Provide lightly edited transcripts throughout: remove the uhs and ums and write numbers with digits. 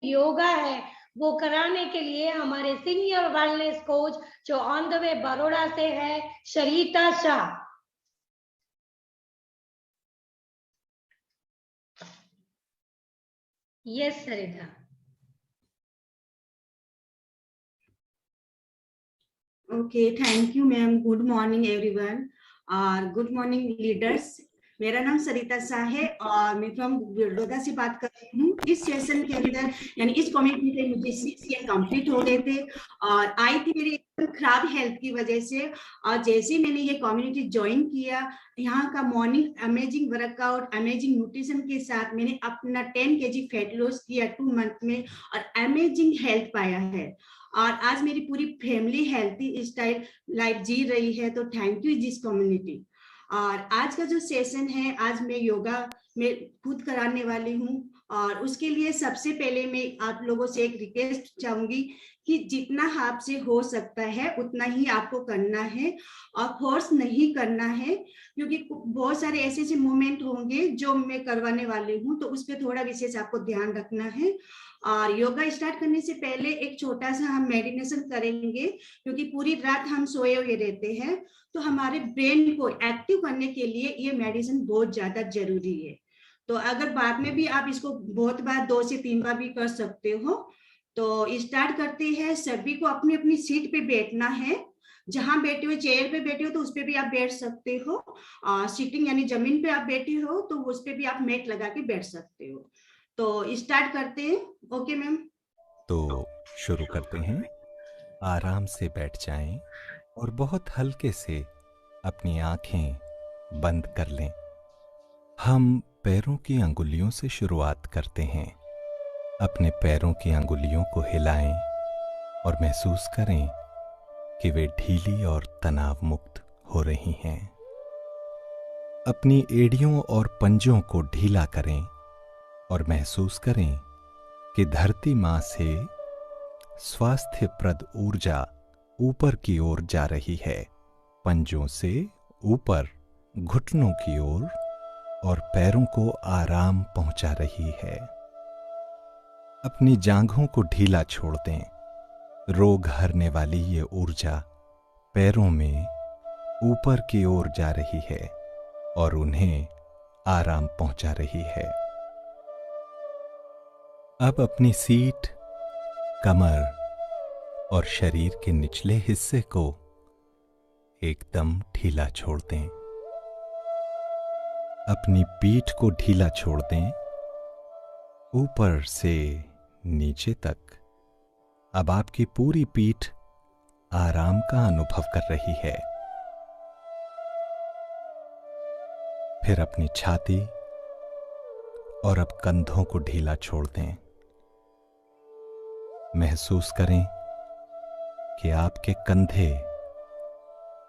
योगा है वो कराने के लिए हमारे सीनियर वेलनेस कोच जो ऑन द वे बड़ौदा से है, Sarita Shah. Yes Sarita. Okay, thank you ma'am. Good morning everyone और गुड मॉर्निंग लीडर्स। मेरा नाम सरिता शाह है और मैं फ्रॉम बड़ौदा से बात कर रही हूँ। इस सेशन के अंदर यानी इस कम्युनिटी से मुझे 6 ईयर कंप्लीट हो गए थे और आई थी मेरी खराब हेल्थ की वजह से। और जैसे मैंने ये कम्युनिटी ज्वाइन किया, यहाँ का morning amazing workout, amazing nutrition के साथ मैंने अपना 10 kg फैट लॉस किया 2 मंथ में और अमेजिंग हेल्थ पाया है। और आज मेरी पूरी फैमिली हेल्थी स्टाइल लाइफ जी रही है। तो थैंक यू दिस कम्युनिटी। और आज का जो सेशन है, आज मैं योगा में खुद कराने वाली हूँ और उसके लिए सबसे पहले मैं आप लोगों से एक रिक्वेस्ट चाहूंगी कि जितना आपसे हो सकता है उतना ही आपको करना है और फोर्स नहीं करना है, क्योंकि बहुत सारे ऐसे ऐसे मोमेंट होंगे जो मैं करवाने वाली हूँ, तो उस पर थोड़ा विशेष आपको ध्यान रखना है। और योगा स्टार्ट करने से पहले एक छोटा सा हम मेडिटेशन करेंगे, क्योंकि पूरी रात हम सोए हुए रहते हैं, तो हमारे ब्रेन को एक्टिव करने के लिए ये मेडिटेशन बहुत ज्यादा जरूरी है। तो अगर बाद में भी आप इसको बहुत बार 2 से 3 बार भी कर सकते हो। तो स्टार्ट करते हैं। सभी को अपनी अपनी सीट पे बैठना है। जहां बैठे हो, चेयर पे बैठे हो तो उस पे भी आप बैठ सकते हो। सीटिंग यानी जमीन पे आप बैठे हो तो उस पे भी आप मैट लगा के बैठ सकते हो। तो स्टार्ट करते हैं। Okay ma'am. तो शुरू करते हैं। आराम से बैठ जाएं और बहुत हल्के से अपनी आंखें बंद कर लें। हम पैरों की अंगुलियों से शुरुआत करते हैं। अपने पैरों की अंगुलियों को हिलाएं और महसूस करें कि वे ढीली और तनाव मुक्त हो रही हैं। अपनी एड़ियों और पंजों को ढीला करें और महसूस करें कि धरती मां से स्वास्थ्यप्रद ऊर्जा ऊपर की ओर जा रही है। पंजों से ऊपर घुटनों की ओर और पैरों को आराम पहुंचा रही है। अपनी जांघों को ढीला छोड़ दें। रोग हरने वाली ये ऊर्जा पैरों में ऊपर की ओर जा रही है और उन्हें आराम पहुंचा रही है। अब अपनी सीट, कमर और शरीर के निचले हिस्से को एकदम ढीला छोड़ दें। अपनी पीठ को ढीला छोड़ दें, ऊपर से नीचे तक। अब आपकी पूरी पीठ आराम का अनुभव कर रही है। फिर अपनी छाती और अब कंधों को ढीला छोड़ दें। महसूस करें कि आपके कंधे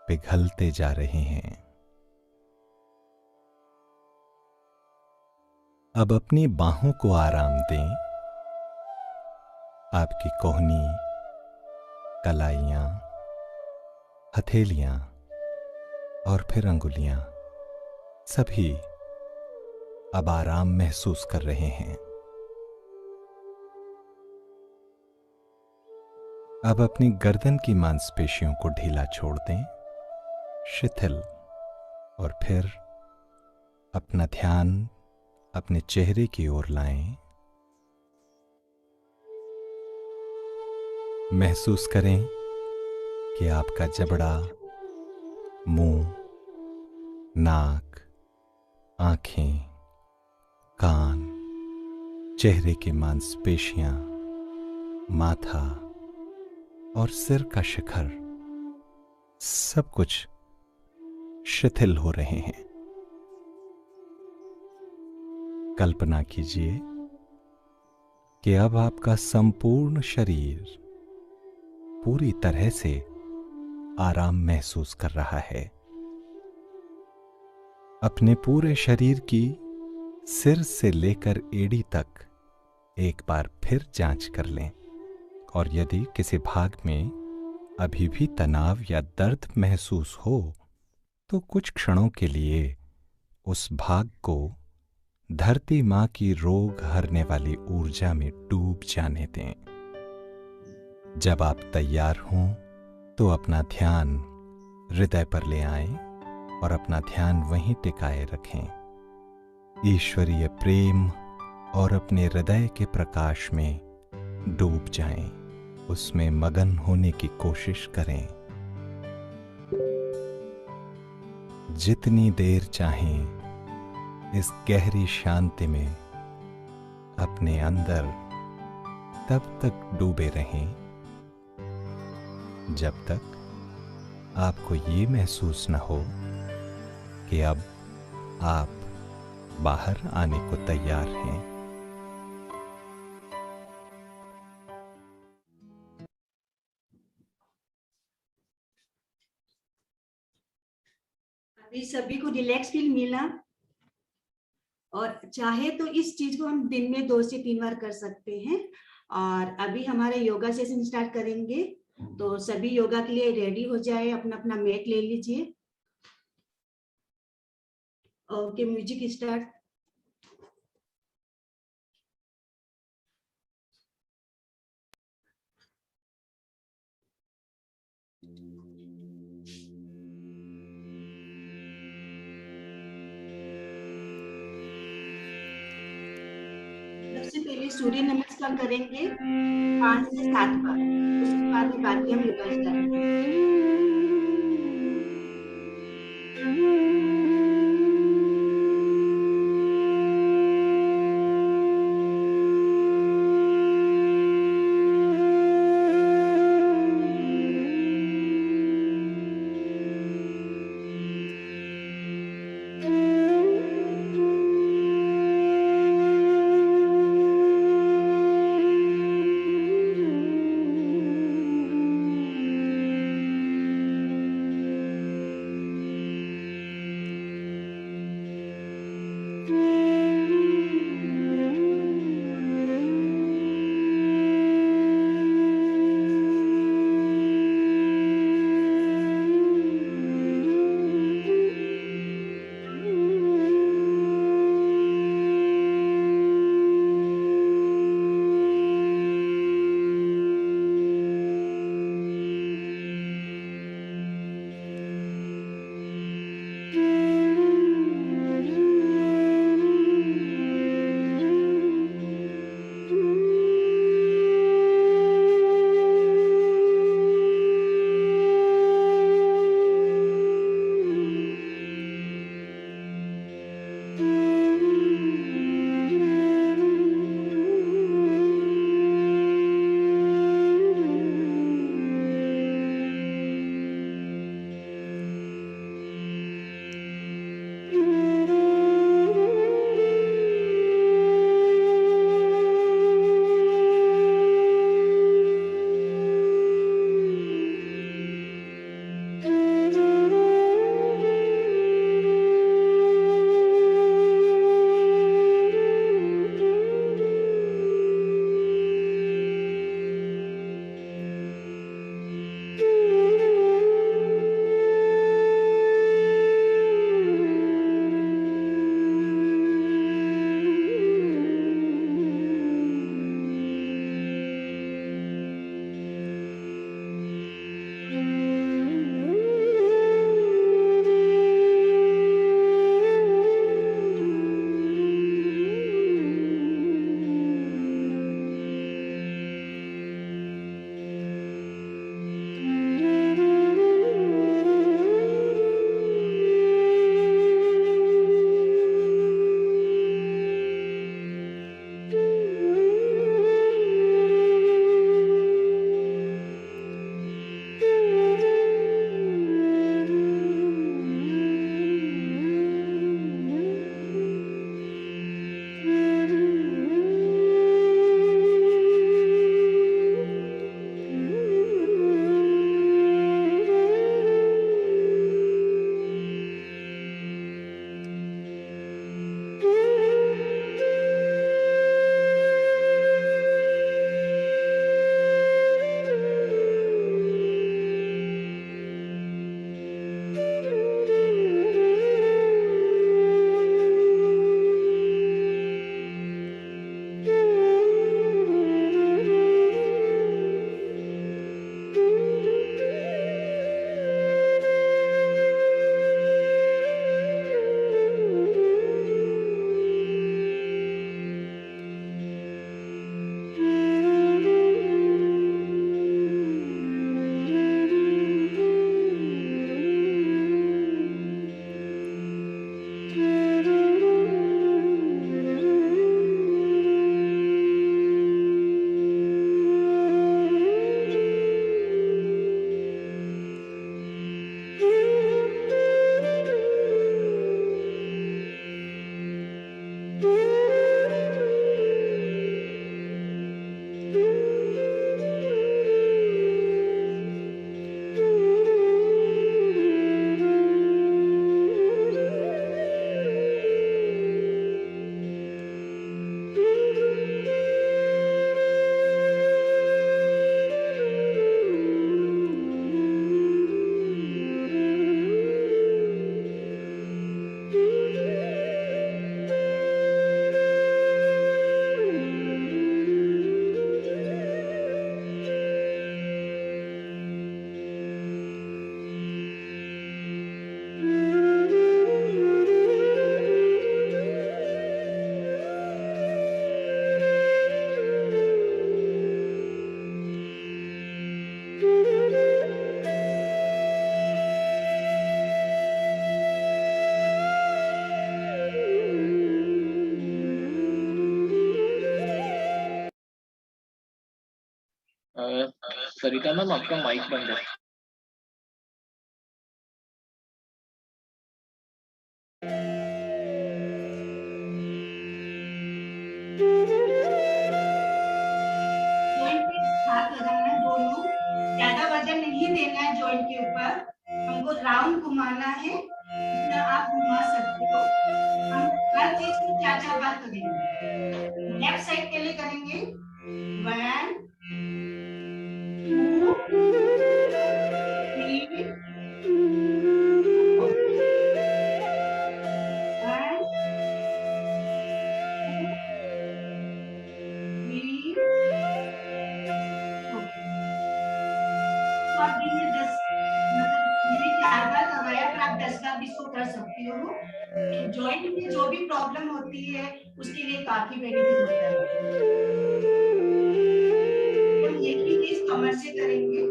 पिघलते जा रहे हैं। अब अपनी बाहों को आराम दें। आपकी कोहनी, कलाइयां, हथेलियां और फिर अंगुलियां सभी अब आराम महसूस कर रहे हैं। अब अपनी गर्दन की मांसपेशियों को ढीला छोड़ दें, शिथिल, और फिर अपना ध्यान अपने चेहरे की ओर लाएं। महसूस करें कि आपका जबड़ा, मुंह, नाक, आंखें, कान, चेहरे की मांसपेशियां, माथा और सिर का शिखर सब कुछ शिथिल हो रहे हैं। कल्पना कीजिए कि अब आपका संपूर्ण शरीर पूरी तरह से आराम महसूस कर रहा है। अपने पूरे शरीर की सिर से लेकर एड़ी तक एक बार फिर जांच कर लें और यदि किसी भाग में अभी भी तनाव या दर्द महसूस हो तो कुछ क्षणों के लिए उस भाग को धरती माँ की रोग हरने वाली ऊर्जा में डूब जाने दें। जब आप तैयार हों तो अपना ध्यान हृदय पर ले आएं और अपना ध्यान वहीं टिकाए रखें। ईश्वरीय प्रेम और अपने हृदय के प्रकाश में डूब जाएं, उसमें मगन होने की कोशिश करें। जितनी देर चाहें इस गहरी शांति में अपने अंदर तब तक डूबे रहें जब तक आपको ये महसूस न हो कि अब आप बाहर आने को तैयार हैं। अभी सभी को रिलैक्स फील मिला, और चाहे तो इस चीज को हम दिन में 2 से 3 बार कर सकते हैं। और अभी हमारे योगा सेशन स्टार्ट करेंगे, तो सभी योगा के लिए रेडी हो जाए, अपना अपना मैट ले लीजिए। Okay, music start. सबसे पहले सूर्य नमस्कार करेंगे 5 से 7 बार, उसके बाद में बाकी हम योगा स्टार्ट करेंगे। सरिता मैम, आपका माइक बंद है। जॉइंट पे हाथ लगाना है दोनों, ज्यादा वजन नहीं देना है जॉइंट के ऊपर, हमको राउंड घुमाना है, जितना आप घुमा सकते हो। हम हर चीज को 4-4 बार करेंगे। लेफ्ट साइड के लिए करेंगे 1 2 3 4 1 2 3 4। तो आप दिन में 10, मतलब मैंने 4 बार करवाया, पर आप 10 बार भी इसको कर सकते हो। जॉइंट में जो भी प्रॉब्लम होती है उसके लिए काफी बेनिफिट होता है। हम एक ही चीज कमर से करेंगे।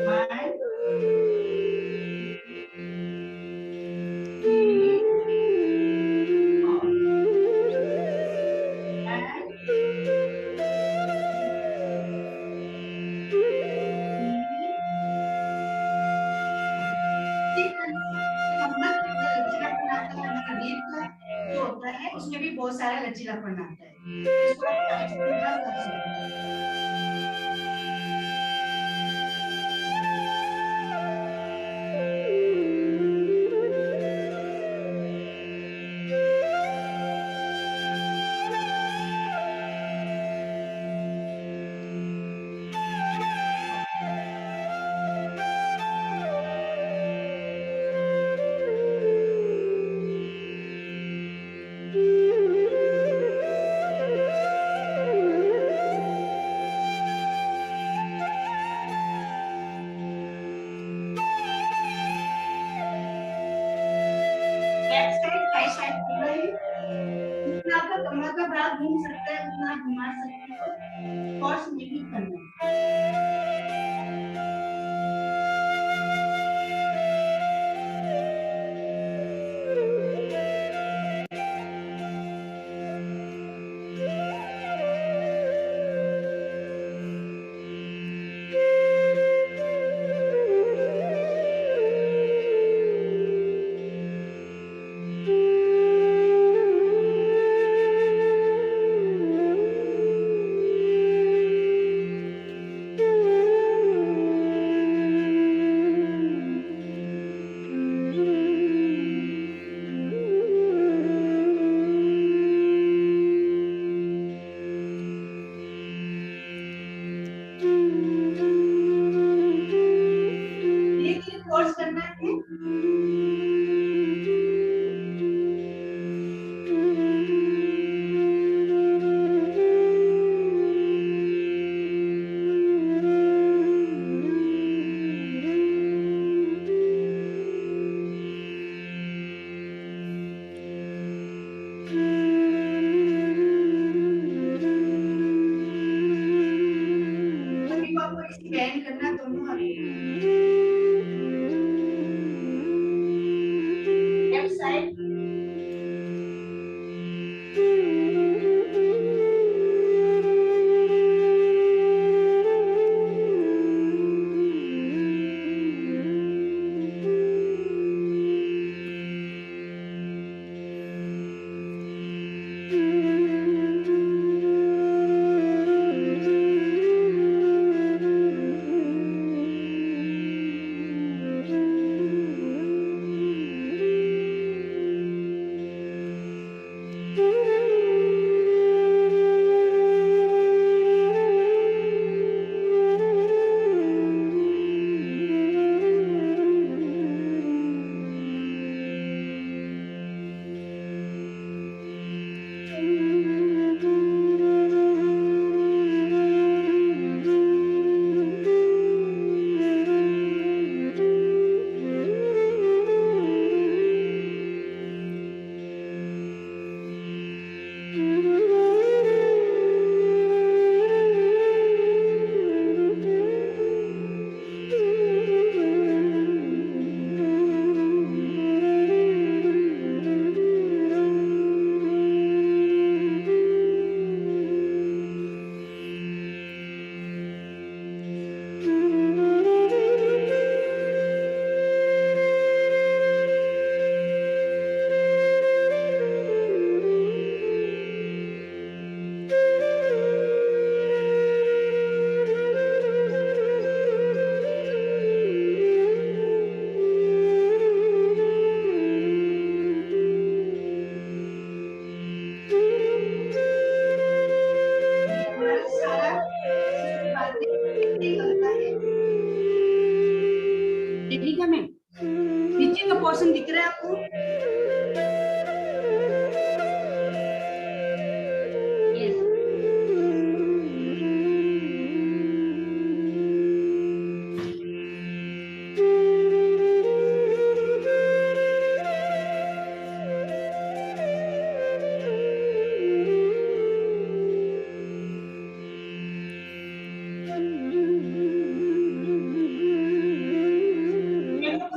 1 3 4 1 कमर का लचीलापन आता है, हमारा रीढ़ का जो होता है उसमें भी बहुत सारा लचीलापन आता है, इसको आप 40 बार कर सकते हैं। लेफ्ट साइड राइट साइड करना है, जितना आपका कमर का भाग घूम सकता है उतना आप घुमा सकते हो, फोर्स नहीं करना है। धीरे-धीरे फोर्स करना है। अभी आपको ऐसे बैंड करना है दोनों हाथ लेफ्ट साइड। पोर्शन दिख रहा है आपको? Yes.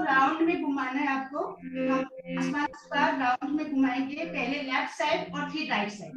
राउंड में घुमाना है आपको। हम पास राउंड में घुमाएंगे, पहले लेफ्ट साइड और फिर राइट साइड।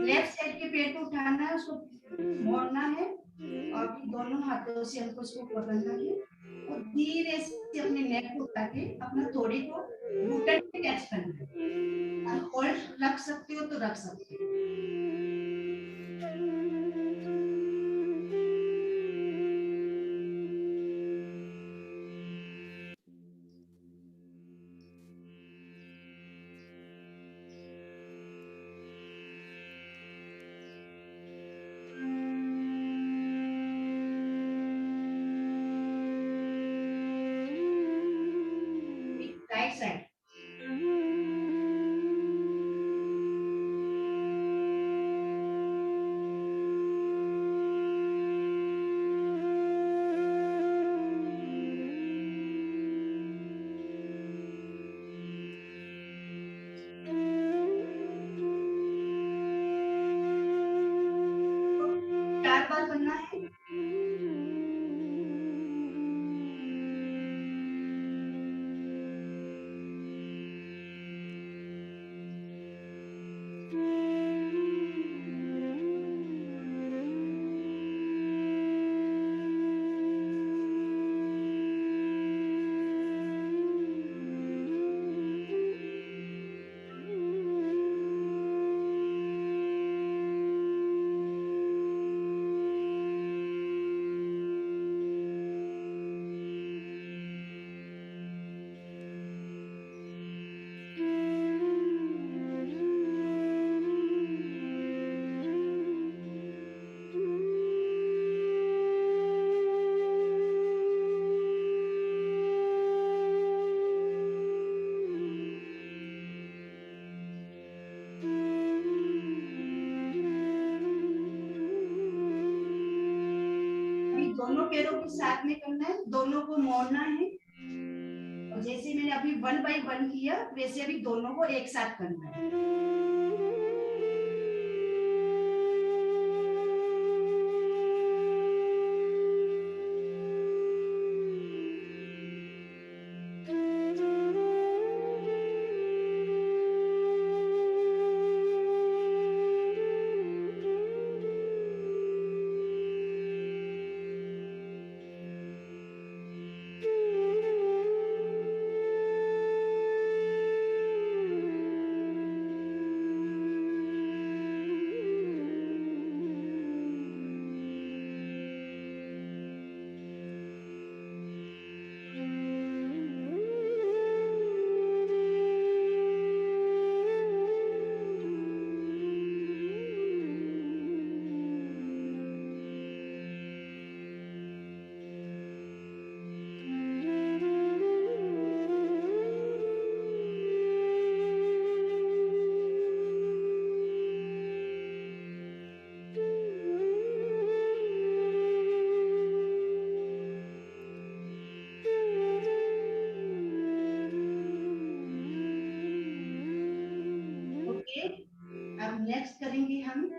लेफ्ट साइड के पेड़ को उठाना है, उसको मोड़ना है और दोनों हाथों से हमको उसको पकड़ना है और धीरे से अपने नेक को उठा के अपना थोड़ी को घुटन पे कैच करना है। और होल्ड रख सकते हो तो रख सकते हो। राइट साइड चार बार करना है। दोनों पैरों को साथ में करना है, दोनों को मोड़ना है और जैसे मैंने अभी 1 बाय 1 किया वैसे अभी दोनों को एक साथ करना है। नेक्स्ट करेंगे हम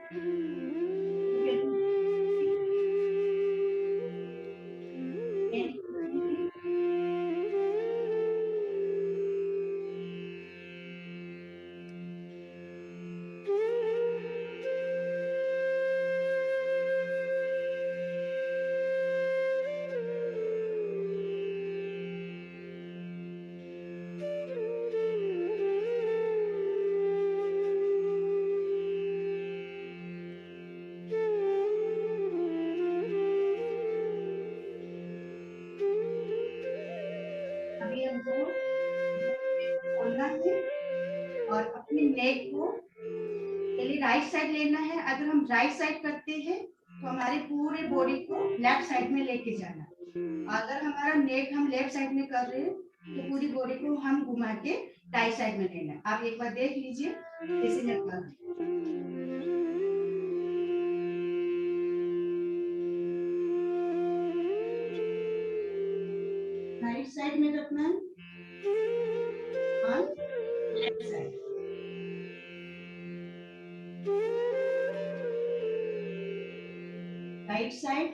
अभी हमको खोलना है और अपने नेक को पहले राइट साइड लेना है। अगर हम राइट साइड करते हैं तो हमारे पूरे बॉडी को लेफ्ट साइड में लेके जाना। अगर हमारा नेक हम लेफ्ट साइड में कर रहे हैं तो पूरी बॉडी को हम घुमा के राइट साइड में लेना। आप एक बार देख लीजिए जैसे मैं कर रही हूँ। राइट साइड में रखना है और left side. Right side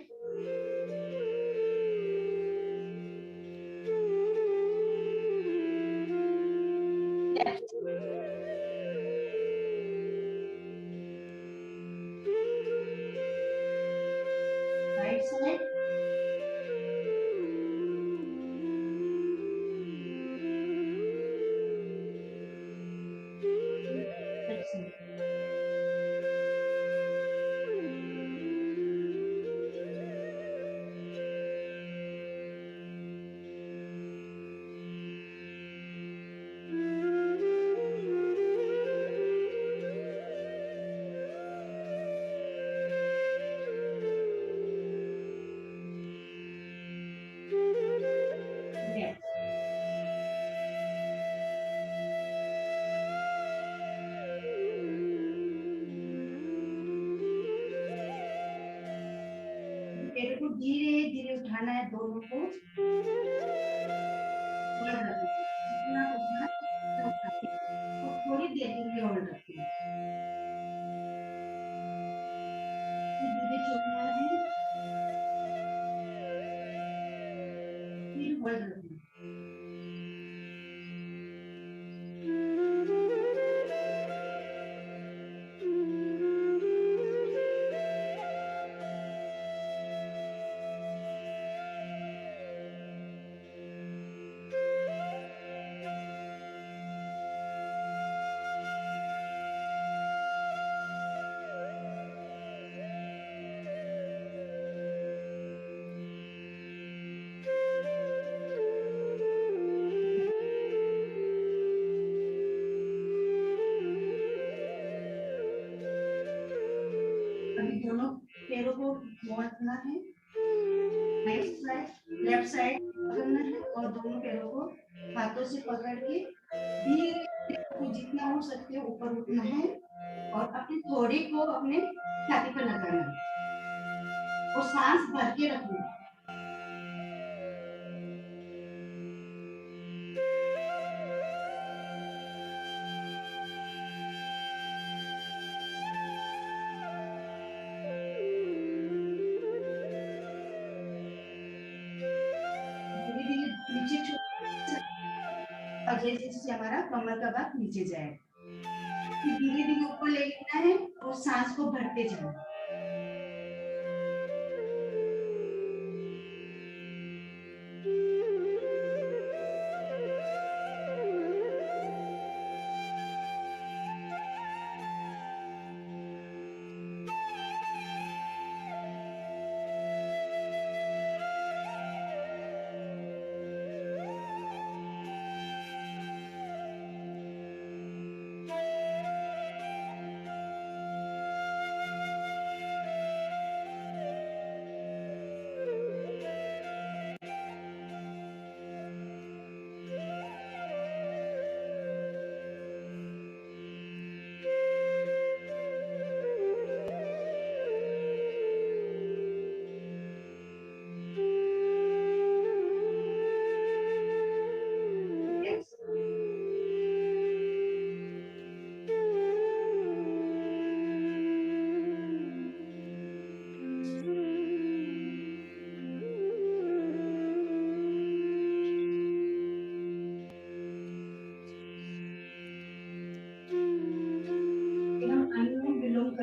left right side left side. पैरों को धीरे धीरे उठाना है, दोनों को होल्ड रखना है। जितना उठना है उतना ही। तो थोड़ी देर के लिए होल्ड रखना है। धीरे छोड़ना है, फिर होल्ड रखना है। अभी दोनों पैरों को मोड़ना है, राइट साइड लेफ्ट साइड पकड़ना है और दोनों पैरों को हाथों से पकड़ के धीरे धीरे जितना हो सकते हो ऊपर उठना है और अपनी थोड़ी को अपने छाती पर लगाना है और सांस भर के रखना है। धीरे धीरे नीचे और जैसे जैसे हमारा कमर का भाग नीचे जाए, फिर धीरे धीरे ऊपर ले लेना है और सांस को भरते जाना।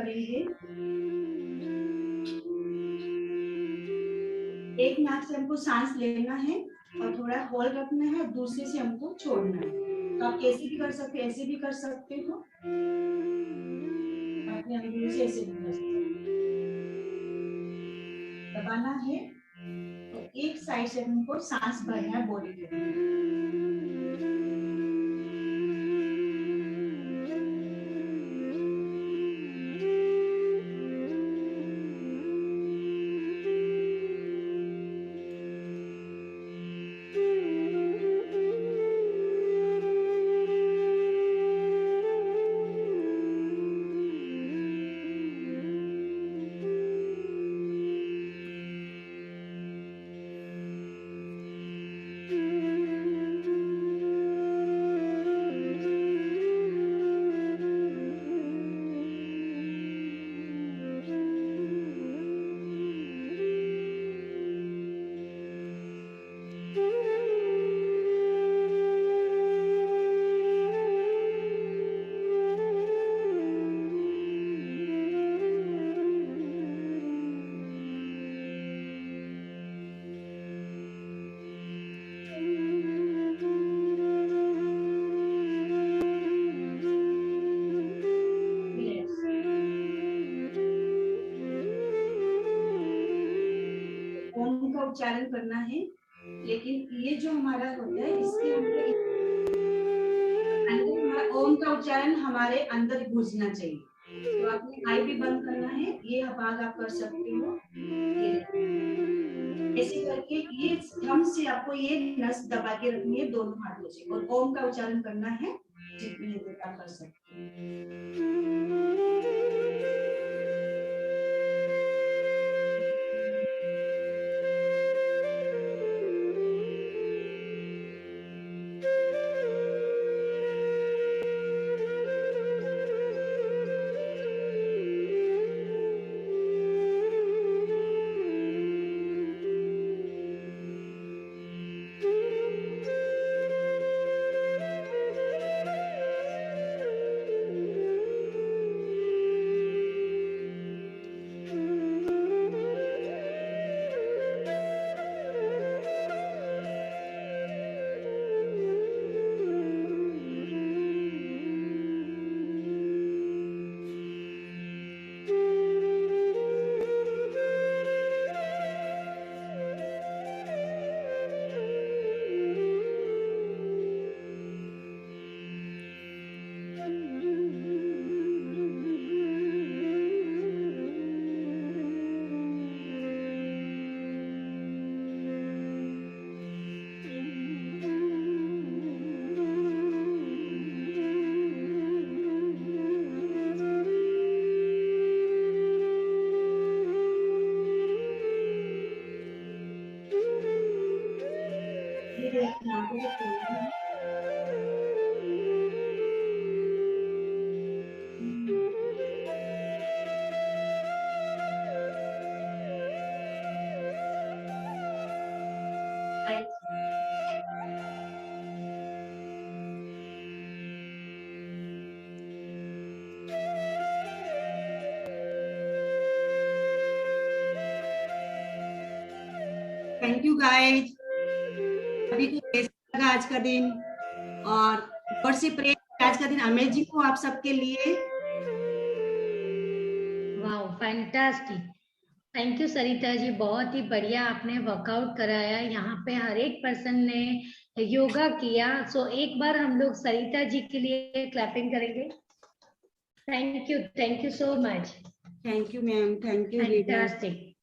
करेंगे। एक नाक से हमको सांस लेना है और थोड़ा होल्ड रखना है, दूसरे से हमको छोड़ना है। तो आप ऐसे भी कर सकते हो, ऐसे भी कर सकते हो, अपने अंगुली से ऐसे भी कर सकते हो। दबाना है तो एक साइड से हमको सांस भरना है बॉडी के अंदर। ओम का उच्चारण करना है, लेकिन ये जो हमारा होता है इसके अंदर हमारा ओम का उच्चारण हमारे अंदर घुसना चाहिए। तो आपने आई भी बंद करना है, ये भाग आप कर सकते हो। ये ऐसे करके ये थंब से आपको ये नस दबा के रखनी है दोनों हाथों से, और ओम का उच्चारण करना है जितनी देर आप कर सकते हैं। थैंक यू गाइज, सभी को कैसा लगा आज का दिन, और से प्रे आज का दिन अमेजिंग हो आप सबके लिए। Wow, fantastic. Thank you Sarita ji, बहुत ही बढ़िया आपने वर्कआउट कराया। यहाँ पे हर एक पर्सन ने योगा किया। सो एक बार हम लोग सरिता जी के लिए क्लैपिंग करेंगे। Thank you so much. Thank you ma'am, thank you. Fantastic.